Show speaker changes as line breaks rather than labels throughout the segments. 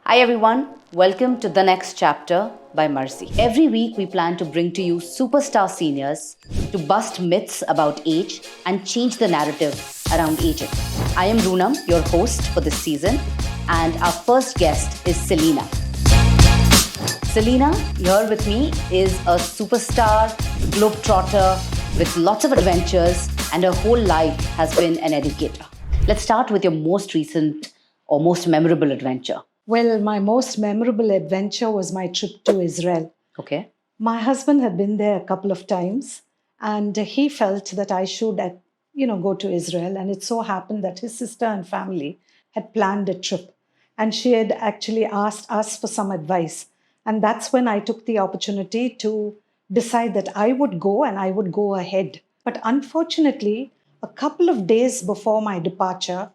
Hi everyone, welcome to The Next Chapter by Marzi. Every week we plan to bring to you superstar seniors to bust myths about age and change the narrative around aging. I am Roonam, your host for this season, and our first guest is Selina. Selina, here with me, is a superstar, globetrotter with lots of adventures, and her whole life has been an educator. Let's start with your most recent or most memorable adventure.
Well, my most memorable adventure was my trip to Israel.
Okay.
My husband had been there a couple of times, and he felt that I should, go to Israel. And it so happened that his sister and family had planned a trip, and she had actually asked us for some advice. And that's when I took the opportunity to decide that I would go and I would go ahead. But unfortunately, a couple of days before my departure,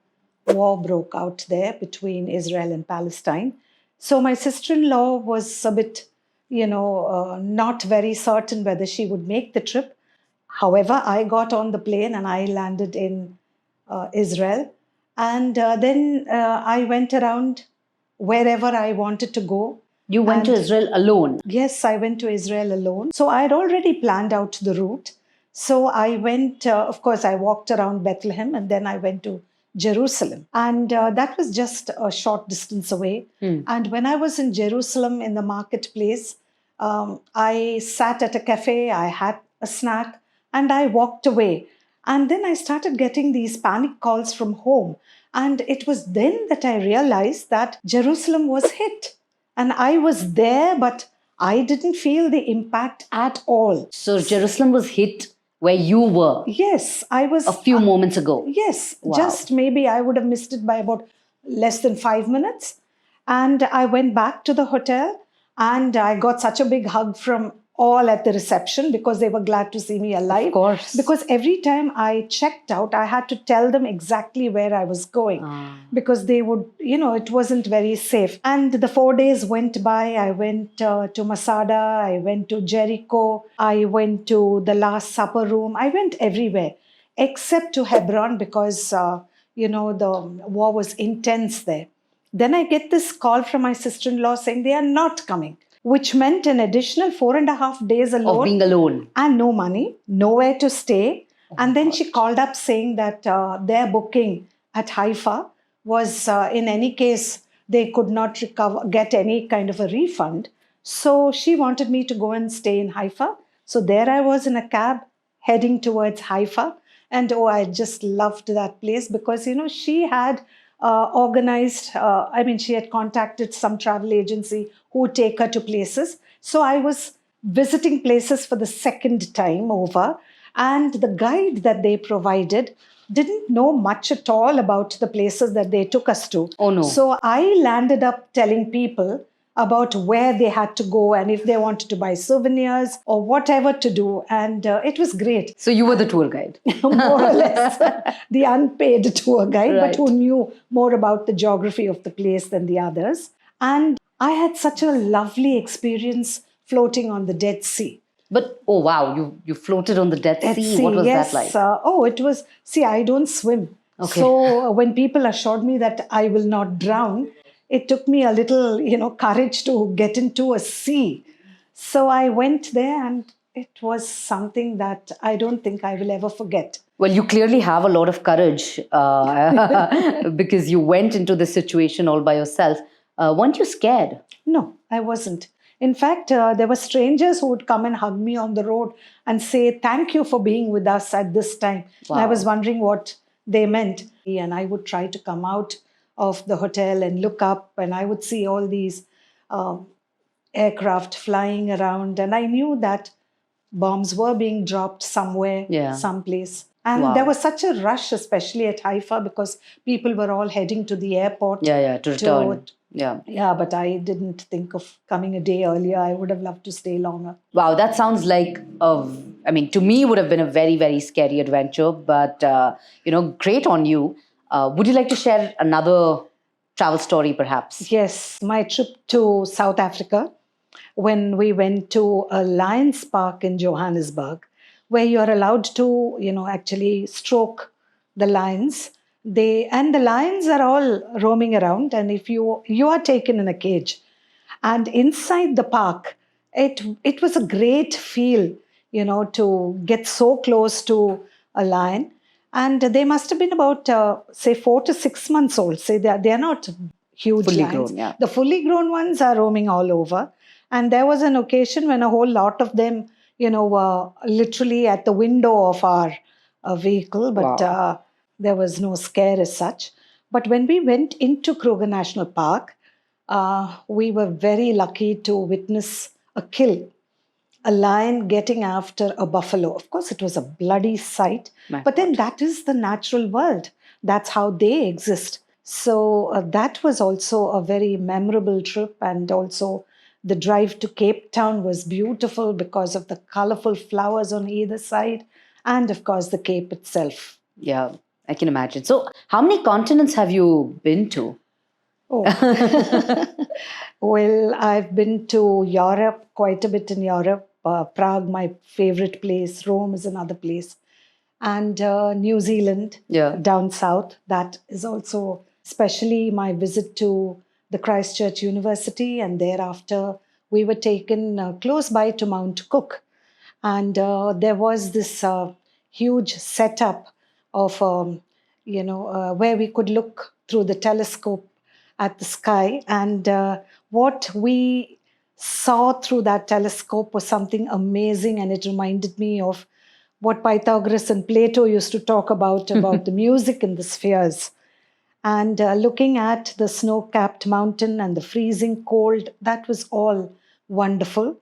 war broke out there between Israel and Palestine. So my sister-in-law was a bit, not very certain whether she would make the trip. However, I got on the plane and I landed in Israel. And then I went around wherever I wanted to go.
You went to Israel alone?
Yes, I went to Israel alone. So I had already planned out the route. So I went, of course, I walked around Bethlehem and then I went to Jerusalem. And that was just a short distance away. And when I was in Jerusalem in the marketplace, I sat at a cafe, I had a snack, and I walked away. And then I started getting these panic calls from home. And it was then that I realized that Jerusalem was hit. And I was there, but I didn't feel the impact at all.
So Jerusalem was hit where you were?
Yes, I was.
A few moments ago?
Yes,
Wow.
Just maybe I would have missed it by about less than 5 minutes. And I went back to the hotel and I got such a big hug from all at the reception because they were glad to see me alive.
Of course.
Because every time I checked out, I had to tell them exactly where I was going because they would, it wasn't very safe. And the 4 days went by. I went to Masada, I went to Jericho, I went to the Last Supper room. I went everywhere except to Hebron because, the war was intense there. Then I get this call from my sister-in-law saying they are not coming, which meant an additional 4.5 days alone.
Of being alone.
And no money, nowhere to stay. And then she called up saying that their booking at Haifa was, in any case, they could not get any kind of a refund. So she wanted me to go and stay in Haifa. So there I was in a cab heading towards Haifa. And I just loved that place because, she had organized, she had contacted some travel agency who would take her to places. So I was visiting places for the second time over. And the guide that they provided didn't know much at all about the places that they took us to.
Oh, no.
So I landed up telling people about where they had to go and if they wanted to buy souvenirs or whatever to do. And it was great.
So you were the tour guide?
More or less the unpaid tour guide,
Right.
but who knew more about the geography of the place than the others. And I had such a lovely experience floating on the Dead Sea.
But, oh wow, you floated on the Dead Sea. What was
Yes.
that like?
It was, I don't swim.
Okay.
So when people assured me that I will not drown, it took me a little, courage to get into a sea. So I went there and it was something that I don't think I will ever forget.
Well, you clearly have a lot of courage because you went into this situation all by yourself. Weren't you scared?
No, I wasn't. In fact, there were strangers who would come and hug me on the road and say, thank you for being with us at this time.
Wow.
And I was wondering what they meant. And I would try to come out of the hotel and look up and I would see all these aircraft flying around. And I knew that bombs were being dropped somewhere, someplace. And
Wow.
there was such a rush, especially at Haifa, because people were all heading to the airport.
To return.
Yeah, but I didn't think of coming a day earlier. I would have loved to stay longer.
Wow, that sounds like to me, would have been a very, very scary adventure. But, great on you. Would you like to share another travel story, perhaps?
Yes, my trip to South Africa, when we went to a Lions Park in Johannesburg, where you're allowed to, actually stroke the lions. And the lions are all roaming around, and if you are taken in a cage, and inside the park, it was a great feel, to get so close to a lion. And they must have been about say 4 to 6 months old. Say they're not huge
Fully
lions.
grown, yeah.
The fully grown ones are roaming all over. And there was an occasion when a whole lot of them, were literally at the window of our vehicle, but
Wow.
there was no scare as such. But when we went into Kruger National Park, we were very lucky to witness a kill, a lion getting after a buffalo. Of course, it was a bloody sight,
My
but then
God.
that is the natural world. That's how they exist. So that was also a very memorable trip. And also, the drive to Cape Town was beautiful because of the colorful flowers on either side, and of course, the Cape itself.
Yeah, I can imagine. So, how many continents have you been to?
Oh, well, I've been to Europe, quite a bit in Europe. Prague, my favorite place. Rome is another place. And New Zealand,
Yeah.
down south. That is also, especially my visit to the Christchurch University. And thereafter, we were taken close by to Mount Cook. And there was this huge setup of, where we could look through the telescope at the sky. And what we saw through that telescope was something amazing. And it reminded me of what Pythagoras and Plato used to talk about the music in the spheres. And looking at the snow capped mountain and the freezing cold, that was all wonderful.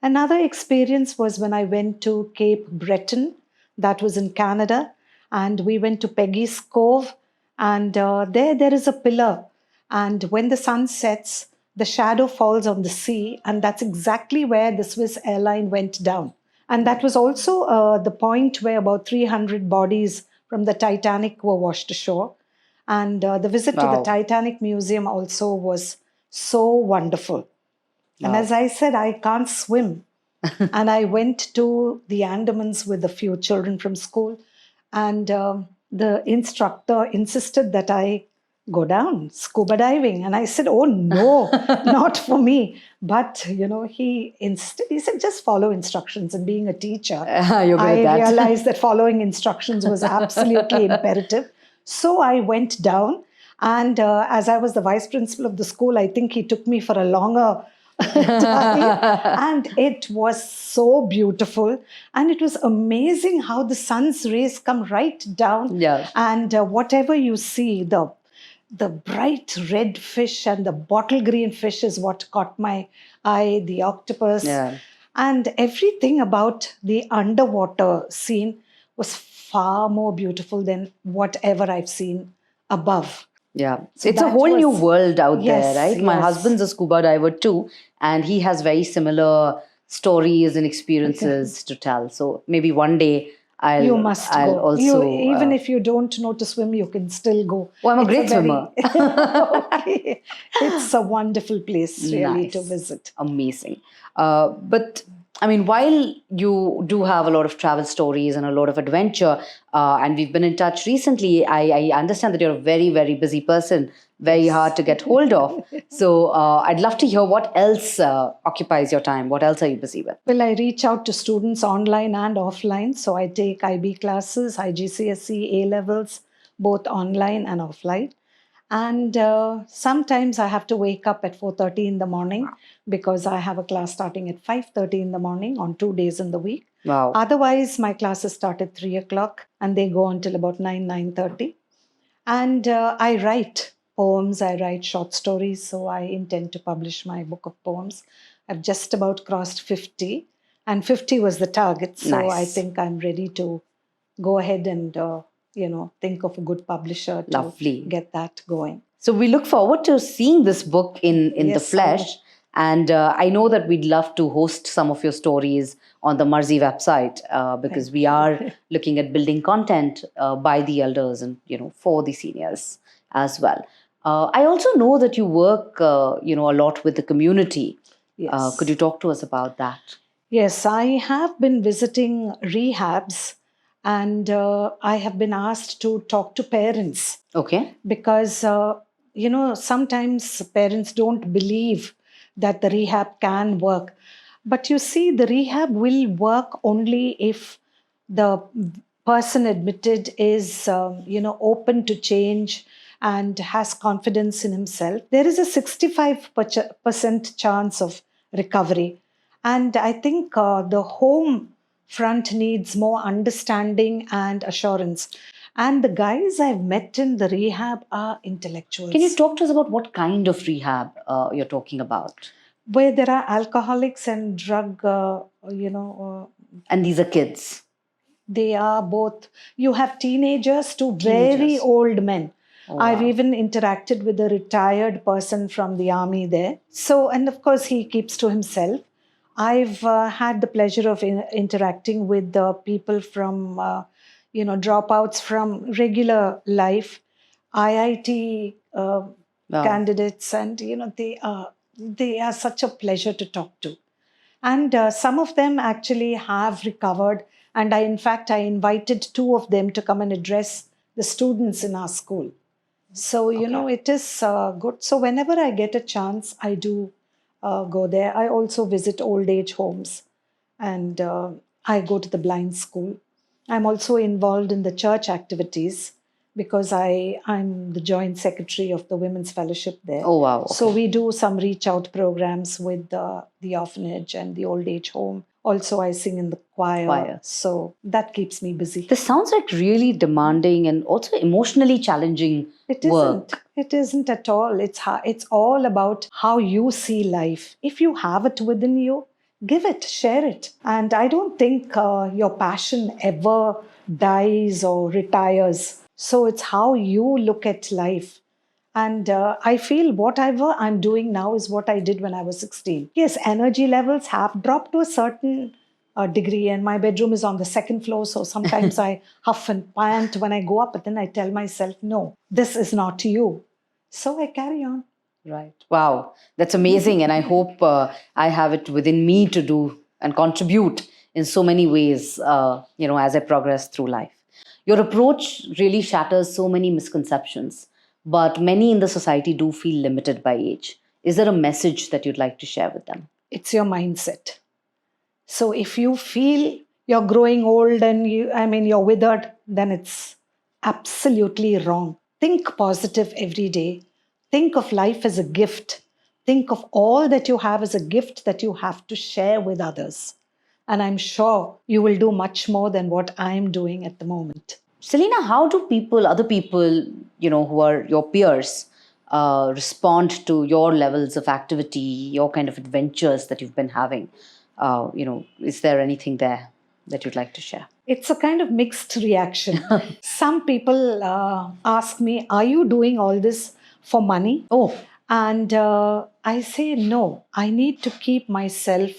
Another experience was when I went to Cape Breton, that was in Canada, and we went to Peggy's Cove, and there is a pillar, and when the sun sets, the shadow falls on the sea, and that's exactly where the Swiss airline went down. And that was also the point where about 300 bodies from the Titanic were washed ashore. And the visit to the
Wow.
Titanic Museum also was so wonderful. And
Wow.
as I said, I can't swim. And I went to the Andamans with a few children from school. And the instructor insisted that I go down scuba diving. And I said, oh, no, not for me. But, he insisted. He said, just follow instructions. And being a teacher,
You're good
I
at that.
realized that following instructions was absolutely imperative. So I went down. And as I was the vice principal of the school, I think he took me for a longer and it was so beautiful, and it was amazing how the sun's rays come right down.
Yeah.
And whatever you see, the bright red fish and the bottle green fish is what caught my eye, the octopus.
Yeah.
And everything about the underwater scene was far more beautiful than whatever I've seen above.
Yeah.
So
It's a
that
whole new
was-
world out
Yes,
there, right? My
yes.
husband's a scuba diver too, and he has very similar stories and experiences to tell. So maybe one day
You must
I'll
go.
also
Even if you don't know to swim, you can still go.
Oh, I'm a
It's
great swimmer.
Okay. It's a wonderful place, really, to
Nice.
visit.
Amazing. But I mean, while you do have a lot of travel stories and a lot of adventure, and we've been in touch recently, I understand that you're a very, very busy person, very hard to get hold of. So I'd love to hear what else occupies your time. What else are you busy with?
Well, I reach out to students online and offline. So I take IB classes, IGCSE, A levels, both online and offline. And sometimes I have to wake up at 4:30 in the morning because I have a class starting at 5:30 in the morning on 2 days in the week.
Wow.
Otherwise, my classes start at 3 o'clock and they go until about 9:30. And I write poems, I write short stories. So I intend to publish my book of poems. I've just about crossed 50, and 50 was the target. So I
Nice.
think I'm ready to go ahead and, think of a good publisher to
Lovely.
get that going.
So we look forward to seeing this book in the
Yes,
flesh. And I know that we'd love to host some of your stories on the Marzi website because we are looking at building content by the elders and, for the seniors as well. I also know that you work, a lot with the community.
Yes.
Could you talk to us about that?
Yes, I have been visiting rehabs And I have been asked to talk to parents
Okay.
because, sometimes parents don't believe that the rehab can work. But you see, the rehab will work only if the person admitted is, open to change and has confidence in himself. There is a 65% chance of recovery. And I think the home front needs more understanding and assurance. And the guys I've met in the rehab are intellectuals.
Can you talk to us about what kind of rehab you're talking about?
Where there are alcoholics and drug,
And these are kids.
they are both. You have teenagers to very
Teenagers.
old men.
Oh,
I've
wow.
even interacted with a retired person from the army there. So, and of course, he keeps to himself. I've had the pleasure of interacting with the people from, dropouts from regular life, IIT
Wow.
candidates, and they are such a pleasure to talk to. And some of them actually have recovered. And in fact, I invited two of them to come and address the students in our school. So, it is good. So, whenever I get a chance, I do go there. I also visit old age homes and I go to the blind school. I'm also involved in the church activities because I'm the joint secretary of the Women's Fellowship there.
Oh, wow. Okay.
So we do some reach out programs with the orphanage and the old age home. Also, I sing in the choir. So that keeps me busy.
This sounds like really demanding and also emotionally challenging work.
It isn't at all. It's all about how you see life. If you have it within you, give it, share it. And I don't think your passion ever dies or retires. So it's how you look at life. And I feel whatever I'm doing now is what I did when I was 16. Yes, energy levels have dropped to a certain degree, and my bedroom is on the second floor. So sometimes I huff and pant when I go up, but then I tell myself, no, this is not you. So I carry on.
Right. Wow. That's amazing. And I hope I have it within me to do and contribute in so many ways, as I progress through life. Your approach really shatters so many misconceptions, but many in the society do feel limited by age. Is there a message that you'd like to share with them?
It's your mindset. So if you feel you're growing old and you're withered, then it's absolutely wrong. Think positive every day. Think of life as a gift. Think of all that you have as a gift that you have to share with others. And I'm sure you will do much more than what I'm doing at the moment.
Selina, how do other people, who are your peers, respond to your levels of activity, your kind of adventures that you've been having? Is there anything there that you'd like to share?
It's a kind of mixed reaction. Some people ask me, are you doing all this for money?
Oh.
And I say, no, I need to keep myself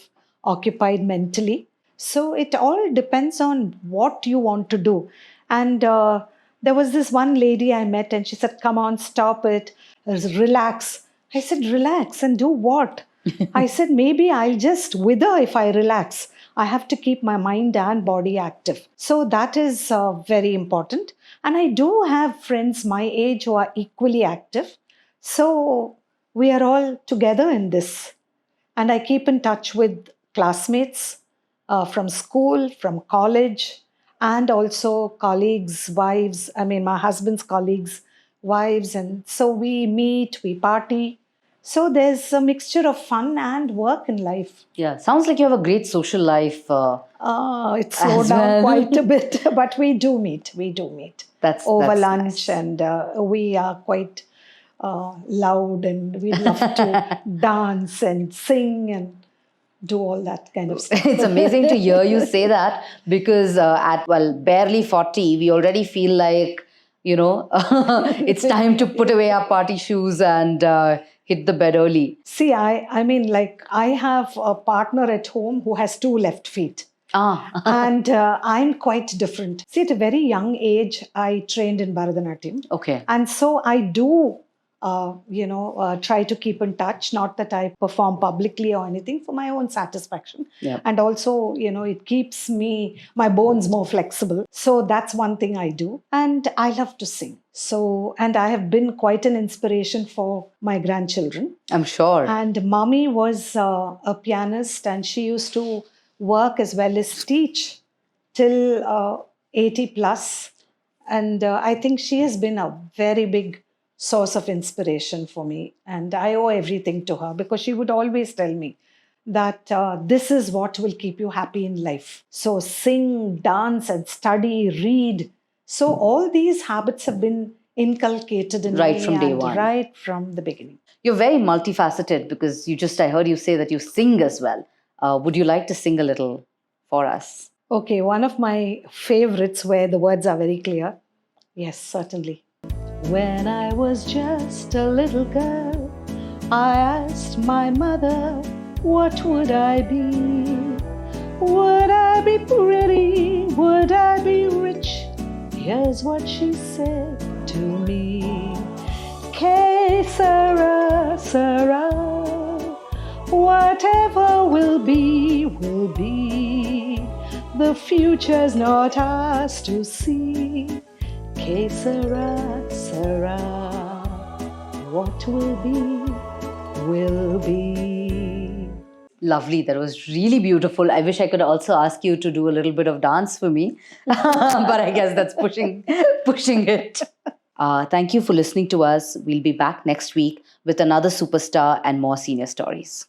occupied mentally. So it all depends on what you want to do. And there was this one lady I met and she said, come on, stop it, relax. I said, relax and do what? I said, maybe I'll just wither if I relax. I have to keep my mind and body active. So that is very important. And I do have friends my age who are equally active. So we are all together in this. And I keep in touch with classmates from school, from college, and also colleagues' wives. My husband's colleagues' wives. And so we meet, we party. So there's a mixture of fun and work in life.
Yeah, sounds like you have a great social life.
It's slowed down quite a bit, but we do meet.
That's
over
that's
lunch,
nice.
And we are quite loud, and we love to dance and sing and do all that kind of stuff.
It's amazing to hear you say that because at barely 40, we already feel like, it's time to put away our party shoes and hit the bed early.
See, I have a partner at home who has two left feet. And I'm quite different. See, at a very young age, I trained in Bharatanatyam.
Okay.
And so I do try to keep in touch. Not that I perform publicly or anything, for my own satisfaction.
Yeah.
And also, it keeps my bones more flexible. So that's one thing I do. And I love to sing. So, and I have been quite an inspiration for my grandchildren.
I'm sure.
And mommy was a pianist, and she used to work as well as teach till 80 plus. And I think she has been a very big source of inspiration for me. And I owe everything to her, because she would always tell me that this is what will keep you happy in life. So sing, dance, and study, read. So all these habits have been inculcated in
Right
me,
from day
and
one.
right from the beginning.
You're very multifaceted, because I heard you say that you sing as well. Would you like to sing a little for us?
Okay, one of my favorites where the words are very clear. Yes, certainly. When I was just a little girl, I asked my mother, what would I be? Would I be pretty? Would I be rich? Here's what she said to me. Que sera, sera. Whatever will be, will be. The future's not ours to see. Que sera, sera. What will be, will be.
Lovely. That was really beautiful. I wish I could also ask you to do a little bit of dance for me, but I guess that's pushing it. Thank you for listening to us. We'll be back next week with another superstar and more senior stories.